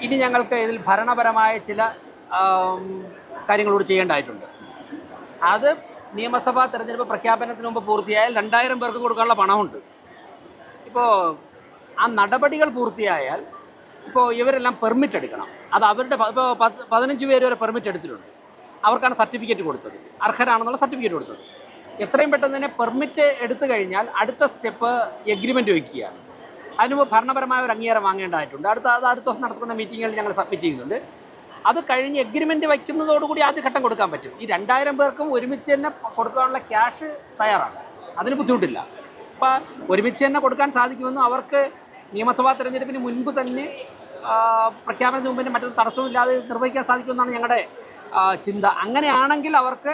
ഇനി ഞങ്ങൾക്ക് ഇതിൽ ഭരണപരമായ ചില കാര്യങ്ങളോട് ചെയ്യേണ്ടതായിട്ടുണ്ട്. അത് നിയമസഭാ തെരഞ്ഞെടുപ്പ് പ്രഖ്യാപനത്തിന് മുമ്പ് പൂർത്തിയായാൽ 2000 പേർക്ക് കൊടുക്കാനുള്ള പണമുണ്ട്. ഇപ്പോൾ ആ നടപടികൾ പൂർത്തിയായാൽ ഇപ്പോൾ ഇവരെല്ലാം പെർമിറ്റ് എടുക്കണം. അത് അവരുടെ ഇപ്പോൾ 15 പേര് വരെ പെർമിറ്റ് എടുത്തിട്ടുണ്ട്. അവർക്കാണ് സർട്ടിഫിക്കറ്റ് കൊടുത്തത്, അർഹരാണെന്നുള്ള സർട്ടിഫിക്കറ്റ് കൊടുത്തത്. എത്രയും പെട്ടെന്ന് തന്നെ പെർമിറ്റ് എടുത്തു കഴിഞ്ഞാൽ അടുത്ത സ്റ്റെപ്പ് എഗ്രിമെൻറ്റ് വയ്ക്കുകയാണ്. അതിന് ഭരണപരമായ ഒരു അംഗീകാരം വാങ്ങേണ്ടതായിട്ടുണ്ട്. അടുത്ത ദിവസം നടത്തുന്ന മീറ്റിങ്ങുകളിൽ ഞങ്ങൾ സബ്മിറ്റ് ചെയ്യുന്നുണ്ട്. അത് കഴിഞ്ഞ് എഗ്രിമെൻറ്റ് വയ്ക്കുന്നതോടുകൂടി ആദ്യ ഘട്ടം കൊടുക്കാൻ പറ്റും. ഈ 2000 പേർക്കും ഒരുമിച്ച് തന്നെ കൊടുക്കാനുള്ള ക്യാഷ് തയ്യാറാണ്, അതിന് ബുദ്ധിമുട്ടില്ല. അപ്പോൾ ഒരുമിച്ച് തന്നെ കൊടുക്കാൻ സാധിക്കുമെന്നും അവർക്ക് നിയമസഭാ തെരഞ്ഞെടുപ്പിന് മുൻപ് തന്നെ പ്രഖ്യാപനത്തിന് മുമ്പ് തന്നെ മറ്റൊരു തടസ്സമില്ലാതെ നിർവഹിക്കാൻ സാധിക്കുമെന്നാണ് ഞങ്ങളുടെ ചിന്ത. അങ്ങനെയാണെങ്കിൽ അവർക്ക്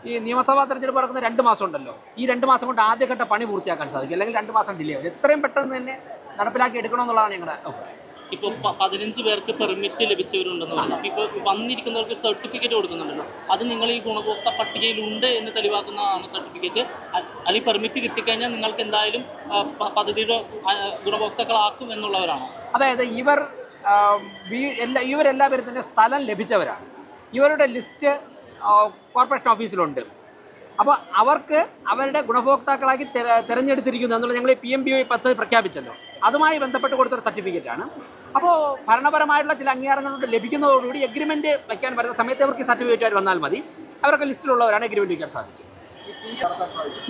ഈ നിയമസഭാ തെരഞ്ഞെടുപ്പ് നടക്കുന്ന 2 മാസം ഉണ്ടല്ലോ, ഈ 2 മാസം കൊണ്ട് ആദ്യഘട്ട പണി പൂർത്തിയാക്കാൻ സാധിക്കും. അല്ലെങ്കിൽ 2 മാസം ഡിലേ ആവും. എത്രയും പെട്ടെന്ന് തന്നെ നടപ്പിലാക്കി എടുക്കണമെന്നുള്ളതാണ് ഞങ്ങളുടെ അഭിപ്രായം. ഇപ്പോൾ 15 പേർക്ക് പെർമിറ്റ് ലഭിച്ചവരുണ്ടെന്ന് പറഞ്ഞു. ഇപ്പോൾ വന്നിരിക്കുന്നവർക്ക് സർട്ടിഫിക്കറ്റ് കൊടുക്കുന്നുണ്ടല്ലോ, അത് നിങ്ങൾ ഈ ഗുണഭോക്തൃ പട്ടികയിലുണ്ട് എന്ന് തെളിവാക്കുന്നതാണ് സർട്ടിഫിക്കറ്റ്. അല്ലെങ്കിൽ പെർമിറ്റ് കിട്ടിക്കഴിഞ്ഞാൽ നിങ്ങൾക്ക് എന്തായാലും പദ്ധതിയുടെ ഗുണഭോക്താക്കളാക്കും എന്നുള്ളവരാണ്. അതായത് ഇവരെല്ലാവരും തന്നെ സ്ഥലം ലഭിച്ചവരാണ്. ഇവരുടെ ലിസ്റ്റ് കോർപ്പറേഷൻ ഓഫീസിലുണ്ട്. അപ്പോൾ അവർക്ക് അവരുടെ ഗുണഭോക്താക്കളാക്കി തിരഞ്ഞെടുത്തിരിക്കുന്നു എന്നുള്ള ഞങ്ങൾ PMBOY പദ്ധതി പ്രഖ്യാപിച്ചല്ലോ, അതുമായി ബന്ധപ്പെട്ട് കൊടുത്തൊരു സർട്ടിഫിക്കറ്റാണ്. അപ്പോൾ ഭരണപരമായിട്ടുള്ള ചില അംഗീകാരങ്ങളോട് ലഭിക്കുന്നതോടുകൂടി എഗ്രിമെൻറ്റ് വയ്ക്കാൻ വരുന്ന സമയത്ത് അവർക്ക് സർട്ടിഫിക്കറ്റായിട്ട് വന്നാൽ മതി. അവർക്ക് ലിസ്റ്റിലുള്ളവരാണ് എഗ്രിമെൻറ്റ് വയ്ക്കാൻ സാധിക്കും.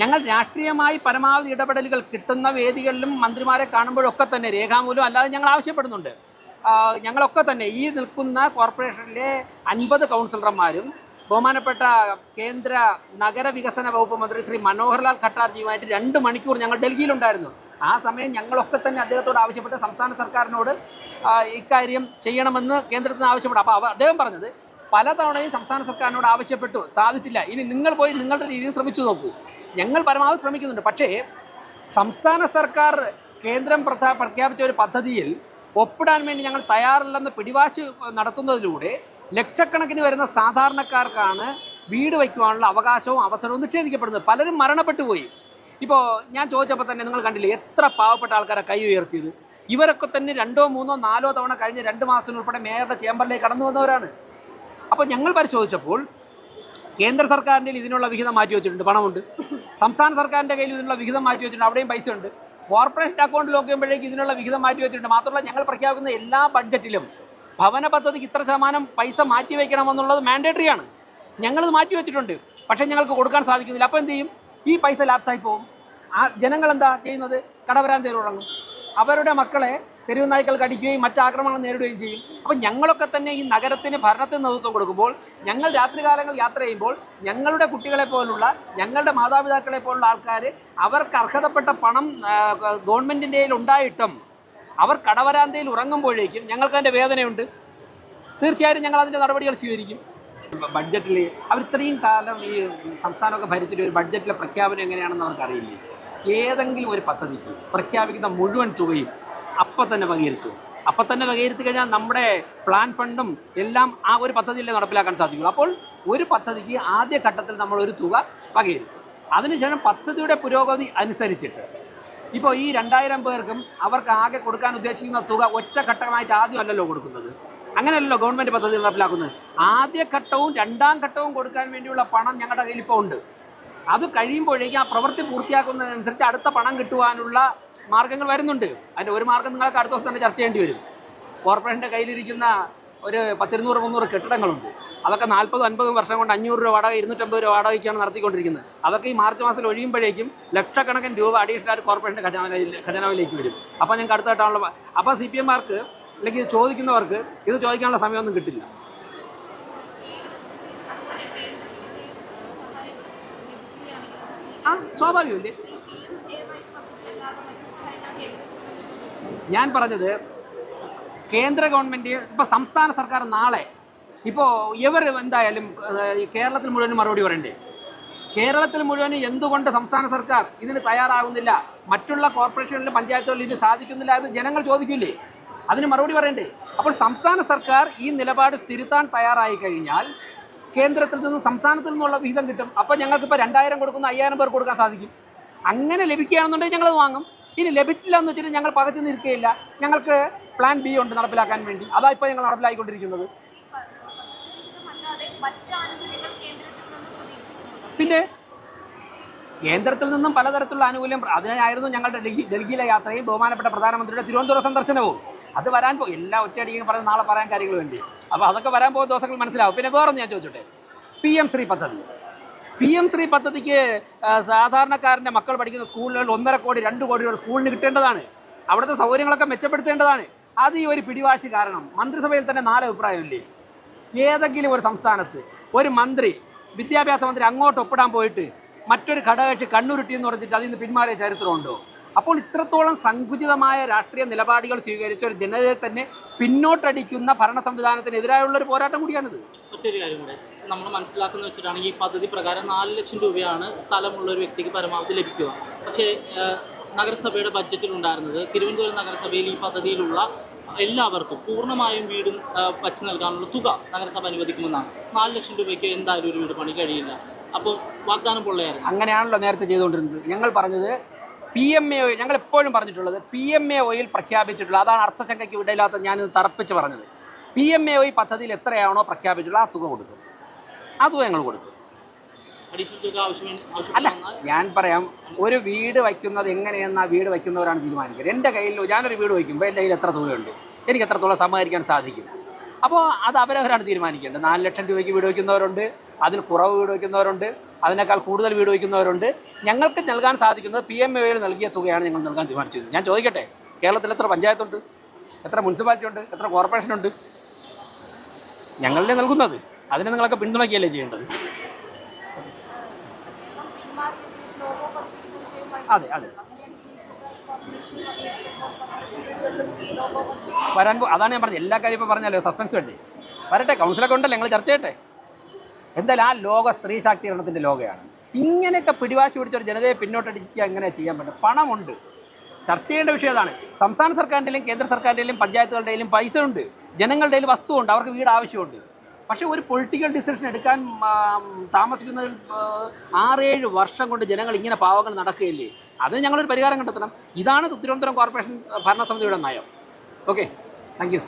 ഞങ്ങൾ രാഷ്ട്രീയമായി പരമാവധി ഇടപെടലുകൾ കിട്ടുന്ന വേദികളിലും മന്ത്രിമാരെ കാണുമ്പോഴൊക്കെ തന്നെ രേഖാമൂലം അല്ലാതെ ഞങ്ങൾ ആവശ്യപ്പെടുന്നുണ്ട്. ഞങ്ങളൊക്കെ തന്നെ ഈ നിൽക്കുന്ന കോർപ്പറേഷനിലെ 50 കൗൺസിലർമാരും ബഹുമാനപ്പെട്ട കേന്ദ്ര നഗരവികസന വകുപ്പ് മന്ത്രി ശ്രീ മനോഹർലാൽ ഖട്ടാർജിയുമായിട്ട് 2 മണിക്കൂർ ഞങ്ങൾ ഡൽഹിയിലുണ്ടായിരുന്നു. ആ സമയം ഞങ്ങളൊക്കെ തന്നെ അദ്ദേഹത്തോട് ആവശ്യപ്പെട്ട് സംസ്ഥാന സർക്കാരിനോട് ഇക്കാര്യം ചെയ്യണമെന്ന് കേന്ദ്രത്തിൽ നിന്ന് ആവശ്യപ്പെട്ടു. അപ്പോൾ അദ്ദേഹം പറഞ്ഞത് പലതവണയും സംസ്ഥാന സർക്കാരിനോട് ആവശ്യപ്പെട്ടു, സാധിച്ചില്ല. ഇനി നിങ്ങൾ പോയി നിങ്ങളുടെ രീതിയിൽ ശ്രമിച്ചു നോക്കൂ. ഞങ്ങൾ പരമാവധി ശ്രമിക്കുന്നുണ്ട്. പക്ഷേ സംസ്ഥാന സർക്കാർ കേന്ദ്രം പ്രഖ്യാപിച്ച ഒരു പദ്ധതിയിൽ ഒപ്പിടാൻ വേണ്ടി ഞങ്ങൾ തയ്യാറില്ലെന്ന് പിടിവാശി നടത്തുന്നതിലൂടെ ലക്ഷക്കണക്കിന് വരുന്ന സാധാരണക്കാർക്കാണ് വീട് വയ്ക്കുവാനുള്ള അവകാശവും അവസരവും നിഷേധിക്കപ്പെടുന്നത്. പലരും മരണപ്പെട്ടു പോയി. ഇപ്പോൾ ഞാൻ ചോദിച്ചപ്പോൾ തന്നെ നിങ്ങൾ കണ്ടില്ലേ എത്ര പാവപ്പെട്ട ആൾക്കാരെ കൈ ഉയർത്തിയത്. ഇവരൊക്കെ തന്നെ 2, 3, 4 തവണ കഴിഞ്ഞ 2 മാസത്തിനുൾപ്പെടെ മേയറുടെ ചേംബറിലേക്ക് കടന്നു വന്നവരാണ്. അപ്പോൾ ഞങ്ങൾ പരിശോധിച്ചപ്പോൾ കേന്ദ്ര സർക്കാരിൻ്റെ ഇതിനുള്ള വിഹിതം മാറ്റി വെച്ചിട്ടുണ്ട്, പണമുണ്ട്. സംസ്ഥാന സർക്കാരിൻ്റെ കയ്യിൽ ഇതിനുള്ള വിഹിതം മാറ്റി വെച്ചിട്ടുണ്ട്, അവിടെയും പൈസ ഉണ്ട്. കോർപ്പറേഷൻ അക്കൗണ്ടിൽ നോക്കുമ്പോഴേക്ക് ഇതിനുള്ള വിഹിതം മാറ്റി വെച്ചിട്ടുണ്ട്. മാത്രമല്ല ഞങ്ങൾ പ്രഖ്യാപിക്കുന്ന എല്ലാ ബഡ്ജറ്റിലും ഭവന പദ്ധതിക്ക് ഇത്ര ശതമാനം പൈസ മാറ്റി വയ്ക്കണമെന്നുള്ളത് മാൻഡേറ്ററിയാണ്. ഞങ്ങളത് മാറ്റി വെച്ചിട്ടുണ്ട്. പക്ഷേ ഞങ്ങൾക്ക് കൊടുക്കാൻ സാധിക്കുന്നില്ല. അപ്പോൾ എന്ത് ചെയ്യും? ഈ പൈസ ലാപ്സായി പോകും. ജനങ്ങളെന്താ ചെയ്യുന്നത്? കടവരാന്തയിൽ ഉറങ്ങും. അവരുടെ മക്കളെ തെരുവ് നായ്ക്കൾ കടിക്കുകയും മറ്റ് ആക്രമണങ്ങൾ നേരിടുകയും ചെയ്യും. അപ്പം ഞങ്ങളൊക്കെ തന്നെ ഈ നഗരത്തിന് ഭരണത്തിന് നേതൃത്വം കൊടുക്കുമ്പോൾ, ഞങ്ങൾ രാത്രികാലങ്ങൾ യാത്ര ചെയ്യുമ്പോൾ ഞങ്ങളുടെ കുട്ടികളെ പോലുള്ള ഞങ്ങളുടെ മാതാപിതാക്കളെ പോലുള്ള ആൾക്കാർ അവർക്ക് അർഹതപ്പെട്ട പണം ഗവൺമെൻറ്റിൻ്റെ കയ്യിൽ ഉണ്ടായിട്ടും അവർ കടവരാന്തയിൽ ഉറങ്ങുമ്പോഴേക്കും ഞങ്ങൾക്ക് അതിൻ്റെ വേദനയുണ്ട്. തീർച്ചയായും ഞങ്ങൾ അതിൻ്റെ നടപടികൾ സ്വീകരിക്കും. ബഡ്ജറ്റിൽ അവർ ഇത്രയും കാലം ഈ സംസ്ഥാനമൊക്കെ ഭരിച്ചിട്ട് ഒരു ബഡ്ജറ്റിലെ പ്രഖ്യാപനം എങ്ങനെയാണെന്ന് നമുക്കറിയില്ലേ. ഏതെങ്കിലും ഒരു പദ്ധതിക്ക് പ്രഖ്യാപിക്കുന്ന മുഴുവൻ തുകയും അപ്പം തന്നെ വകയിരുത്തി കഴിഞ്ഞാൽ നമ്മുടെ പ്ലാൻ ഫണ്ടും എല്ലാം ആ ഒരു പദ്ധതിയിലേ നടപ്പിലാക്കാൻ സാധിക്കുള്ളൂ. അപ്പോൾ ഒരു പദ്ധതിക്ക് ആദ്യ ഘട്ടത്തിൽ നമ്മൾ ഒരു തുക വകയിരുത്തും. അതിനുശേഷം പദ്ധതിയുടെ പുരോഗതി അനുസരിച്ചിട്ട് ഇപ്പോൾ ഈ 2000 പേർക്കും അവർക്ക് ആകെ കൊടുക്കാൻ ഉദ്ദേശിക്കുന്ന തുക ഒറ്റഘട്ടമായിട്ട് ആദ്യമല്ലല്ലോ കൊടുക്കുന്നത്. അങ്ങനെയല്ലല്ലോ ഗവൺമെൻറ് പദ്ധതി നടപ്പിലാക്കുന്നത്. ആദ്യഘട്ടവും 2ാം ഘട്ടവും കൊടുക്കാൻ വേണ്ടിയുള്ള പണം ഞങ്ങളുടെ കയ്യിൽ ഇപ്പോൾ ഉണ്ട്. അത് കഴിയുമ്പോഴേക്കും ആ പ്രവൃത്തി പൂർത്തിയാക്കുന്നതനുസരിച്ച് അടുത്ത പണം കിട്ടുവാനുള്ള മാർഗ്ഗങ്ങൾ വരുന്നുണ്ട്. അതിൻ്റെ ഒരു മാർഗ്ഗം നിങ്ങൾക്ക് അടുത്ത ദിവസം തന്നെ ചർച്ച ചെയ്യേണ്ടി വരും. കോർപ്പറേഷൻ്റെ കയ്യിലിരിക്കുന്ന ഒരു 10-200-300 കെട്ടിടങ്ങളുണ്ട്. അതൊക്കെ 40-50 വർഷം കൊണ്ട് 500 രൂപ വാടക 250 രൂപ വാടകയ്ക്കാണ് നടത്തിക്കൊണ്ടിരിക്കുന്നത്. അതൊക്കെ ഈ മാർച്ച് മാസത്തിൽ ഒഴിയുമ്പോഴേക്കും ലക്ഷക്കണക്കിന് രൂപ അഡീഷണൽ കോർപ്പറേഷൻ്റെ ഖജനാവിലേക്ക് വരും. അപ്പോൾ ഞങ്ങൾക്ക് അടുത്ത ഘട്ടമുള്ള അപ്പോൾ CPMമാർക്ക് അല്ലെങ്കിൽ ചോദിക്കുന്നവർക്ക് ഇത് ചോദിക്കാനുള്ള സമയമൊന്നും കിട്ടില്ല. സ്വാഭാവികമല്ലേ? ഞാൻ പറഞ്ഞത് കേന്ദ്ര ഗവൺമെൻറ് ഇപ്പോൾ സംസ്ഥാന സർക്കാർ നാളെ ഇപ്പോൾ ഇവർ എന്തായാലും കേരളത്തിൽ മുഴുവനും മറുപടി പറയണ്ടേ? കേരളത്തിൽ മുഴുവനും എന്തുകൊണ്ട് സംസ്ഥാന സർക്കാർ ഇതിന് തയ്യാറാകുന്നില്ല, മറ്റുള്ള കോർപ്പറേഷനിലും പഞ്ചായത്തുകളിൽ ഇത് സാധിക്കുന്നില്ല എന്ന് ജനങ്ങൾ ചോദിക്കില്ലേ? അതിന് മറുപടി പറയണ്ടേ? അപ്പോൾ സംസ്ഥാന സർക്കാർ ഈ നിലപാട് തിരുത്താൻ തയ്യാറായി കഴിഞ്ഞാൽ കേന്ദ്രത്തിൽ നിന്നും സംസ്ഥാനത്തിൽ നിന്നുള്ള വിഹിതം കിട്ടും. അപ്പോൾ ഞങ്ങൾക്കിപ്പോൾ 2000 കൊടുക്കുന്ന 5000 പേർക്ക് കൊടുക്കാൻ സാധിക്കും. അങ്ങനെ ലഭിക്കുകയാണെന്നുണ്ടെങ്കിൽ ഞങ്ങളത് വാങ്ങും. ഇനി ലഭിച്ചില്ല എന്ന് വെച്ചിട്ട് ഞങ്ങൾ പകച്ചു നിൽക്കുകയില്ല. ഞങ്ങൾക്ക് പ്ലാൻ ബി ഉണ്ട് നടപ്പിലാക്കാൻ വേണ്ടി. അതാ ഇപ്പോൾ ഞങ്ങൾ നടപ്പിലാക്കിക്കൊണ്ടിരിക്കുന്നത്. പിന്നെ കേന്ദ്രത്തിൽ നിന്നും പലതരത്തിലുള്ള ആനുകൂല്യം, അതിനായിരുന്നു ഞങ്ങളുടെ ഡൽഹിയിലെ യാത്രയും ബഹുമാനപ്പെട്ട പ്രധാനമന്ത്രിയുടെ തിരുവനന്തപുരം സന്ദർശനവും. അത് വരാൻ എല്ലാ ഒറ്റയടിക്കും പറഞ്ഞ് നാളെ പറയാൻ കാര്യങ്ങൾ വേണ്ടി. അപ്പോൾ അതൊക്കെ വരാൻ പോകുന്ന ദിവസങ്ങൾ മനസ്സിലാവും. പിന്നെ വേറൊന്ന് ഞാൻ ചോദിച്ചോട്ടെ, PM ശ്രീ പദ്ധതി. PM ശ്രീ പദ്ധതിക്ക് സാധാരണക്കാരൻ്റെ മക്കൾ പഠിക്കുന്ന സ്കൂളുകളിൽ 1.5 കോടി 2 കോടിയുടെ സ്കൂളിന് കിട്ടേണ്ടതാണ്. അവിടുത്തെ സൗകര്യങ്ങളൊക്കെ മെച്ചപ്പെടുത്തേണ്ടതാണ്. അത് ഈ ഒരു പിടിവാശി കാരണം മന്ത്രിസഭയിൽ തന്നെ 4 അഭിപ്രായമില്ലേ? ഏതെങ്കിലും ഒരു സംസ്ഥാനത്ത് ഒരു മന്ത്രി, വിദ്യാഭ്യാസ മന്ത്രി അങ്ങോട്ട് ഒപ്പിടാൻ പോയിട്ട് മറ്റൊരു ഘടകകക്ഷി കണ്ണുരുട്ടി എന്ന് പറഞ്ഞിട്ട് അതിൽ നിന്ന് പിന്മാറിയ ചരിത്രമുണ്ടോ? അപ്പോൾ ഇത്രത്തോളം സങ്കുചിതമായ രാഷ്ട്രീയ നിലപാടുകൾ സ്വീകരിച്ച ഒരു ജനതയെ തന്നെ പിന്നോട്ടടിക്കുന്ന ഭരണ സംവിധാനത്തിനെതിരായുള്ള ഒരു പോരാട്ടം കൂടിയാണിത്. മറ്റൊരു കാര്യം കൂടെ നമ്മൾ മനസ്സിലാക്കുന്ന വെച്ചിട്ടാണെങ്കിൽ ഈ പദ്ധതി പ്രകാരം 4 ലക്ഷം രൂപയാണ് സ്ഥലമുള്ള ഒരു വ്യക്തിക്ക് പരമാവധി ലഭിക്കുക. പക്ഷേ നഗരസഭയുടെ ബഡ്ജറ്റിൽ ഉണ്ടായിരുന്നത് തിരുവനന്തപുരം നഗരസഭയിൽ ഈ പദ്ധതിയിലുള്ള എല്ലാവർക്കും പൂർണ്ണമായും വീട് വച്ച് നൽകാനുള്ള തുക നഗരസഭ അനുവദിക്കുമെന്നാണ്. 4 ലക്ഷം രൂപയ്ക്ക് എന്തായാലും ഒരു വീട് പണി കഴിയില്ല. അപ്പോൾ വാഗ്ദാനം പൊള്ളയായിരുന്നു. അങ്ങനെയാണല്ലോ നേരത്തെ ചെയ്തുകൊണ്ടിരുന്നത്. ഞങ്ങൾ പറഞ്ഞത് PMAY, ഞങ്ങൾ എപ്പോഴും പറഞ്ഞിട്ടുള്ളത് PMAY പ്രഖ്യാപിച്ചിട്ടുള്ള, അതാണ് അർത്ഥശങ്കയ്ക്ക് വിടയില്ലാത്ത ഞാനിത് തറപ്പിച്ച് പറഞ്ഞത്. PMAY പദ്ധതിയിൽ എത്രയാണോ പ്രഖ്യാപിച്ചിട്ടുള്ള ആ തുക കൊടുക്കും. ആ തുക ഞങ്ങൾ കൊടുക്കും. അല്ല, ഞാൻ പറയാം, ഒരു വീട് വയ്ക്കുന്നത് എങ്ങനെയെന്ന് ആ വീട് വയ്ക്കുന്നവരാണ് തീരുമാനിക്കുന്നത്. എൻ്റെ കയ്യിൽ ഞാനൊരു വീട് വയ്ക്കുമ്പോൾ എൻ്റെ കയ്യിൽ എത്ര തുകയുണ്ട്, എനിക്ക് എത്രത്തോളം സമാഹരിക്കാൻ സാധിക്കും, അപ്പോൾ അത് അവരവരാണ് തീരുമാനിക്കേണ്ടത്. 4 ലക്ഷം രൂപയ്ക്ക് വീട് വയ്ക്കുന്നവരുണ്ട്, അതിന് കുറവ് വീട് വയ്ക്കുന്നവരുണ്ട്, അതിനേക്കാൾ കൂടുതൽ വീട് വയ്ക്കുന്നവരുണ്ട്. ഞങ്ങൾക്ക് നൽകാൻ സാധിക്കുന്നത് PMAY നൽകിയ തുകയാണ് ഞങ്ങൾ നൽകാൻ തീരുമാനിച്ചത്. ഞാൻ ചോദിക്കട്ടെ, കേരളത്തിൽ എത്ര പഞ്ചായത്തുണ്ട്, എത്ര മുനിസിപ്പാലിറ്റി ഉണ്ട്, എത്ര കോർപ്പറേഷനുണ്ട്? ഞങ്ങളല്ലേ നൽകുന്നത്. അതിനെ നിങ്ങളൊക്കെ പിന്തുണയ്ക്കുകയല്ലേ ചെയ്യേണ്ടത്? അതെ അതെ വരാൻ അതാണ് ഞാൻ പറഞ്ഞത്. എല്ലാ കാര്യം ഇപ്പോൾ പറഞ്ഞാലോ, സസ്പെൻസ് വേണ്ടേ? വരട്ടെ, കൗൺസിലൊക്കെ ഉണ്ടല്ലോ, ഞങ്ങൾ ചർച്ച ചെയ്യട്ടെ. എന്തായാലും ആ ലോക സ്ത്രീ ശാക്തീകരണത്തിൻ്റെ ലോകയാണ്. ഇങ്ങനെയൊക്കെ പിടിവാശി പിടിച്ചൊരു ജനതയെ പിന്നോട്ടടിക്കുക എങ്ങനെ ചെയ്യാൻ പറ്റും? പണമുണ്ട്, ചർച്ച ചെയ്യേണ്ട വിഷയം അതാണ്. സംസ്ഥാന സർക്കാരിൻ്റെയും കേന്ദ്ര സർക്കാരിൻ്റെയും പഞ്ചായത്തുകളുടെയും പൈസ ഉണ്ട്, ജനങ്ങളുടെ കയ്യിൽ വസ്തുവുണ്ട്, അവർക്ക് വീട് ആവശ്യമുണ്ട്. പക്ഷേ ഒരു പൊളിറ്റിക്കൽ ഡിസിഷൻ എടുക്കാൻ താമസിക്കുന്നതിൽ 6-7 വർഷം കൊണ്ട് ജനങ്ങൾ ഇങ്ങനെ പാവങ്ങൾ നടക്കുകയില്ലേ? അതിന് ഞങ്ങളൊരു പരിഹാരം കണ്ടെത്തണം. ഇതാണ് തിരുവനന്തപുരം കോർപ്പറേഷൻ ഭരണസമിതിയുടെ നയം. Okay, thank you.